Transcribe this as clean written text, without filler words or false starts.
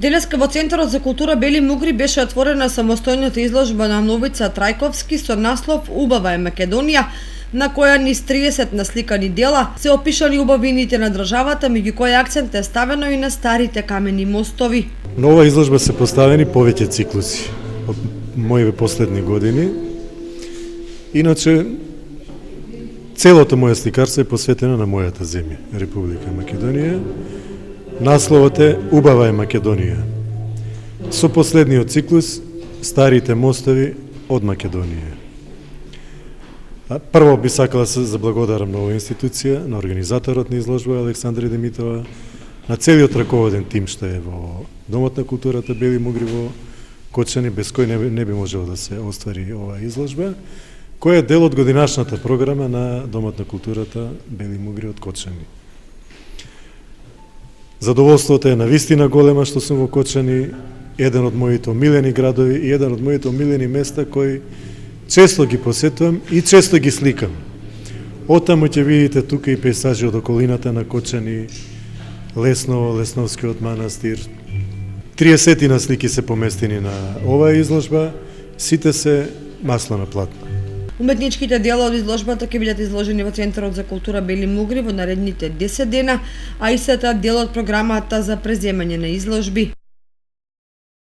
Денеска во Центарот за култура Бели Мугри беше отворена самостојната изложба на Новица Трајковски со наслов "Убава е Македонија", на која низ 30 насликани дела се опишани убавините на државата, меѓу кои акцент е ставено и на старите камени мостови. На оваа изложба се поставени повеќе циклуси од моите последни години. Иначе, целото моје сликарство е посветено на мојата земја, Република Македонија. Насловот е "Убава е Македонија". Со последниот циклус "Старите мостови од Македонија". Прво би сакала да се заблагодарам на оваа институција, на организаторот на изложба Александра Димитрова, на целиот раководен тим што е во Домот на културата Бели Мугри во Кочани, без кој не би можело да се оствари оваа изложба, која е дел од годинашната програма на Домот на културата Бели Мугри од Кочани. Задоволството е навистина голема што сум во Кочани, еден од моите омилени градови и еден од моите омилени места кои често ги посетувам и често ги сликам. Оттаму ќе видите тука и пейзажи од околината на Кочани, Лесново, Лесновскиот манастир. 30 слики се поместени на оваа изложба, сите се масло на платно. Уметничките дела од изложбата ќе бидат изложени во Центарот за култура Бели Мугри во наредните 10 дена, а истата дел од програмата за преземање на изложби.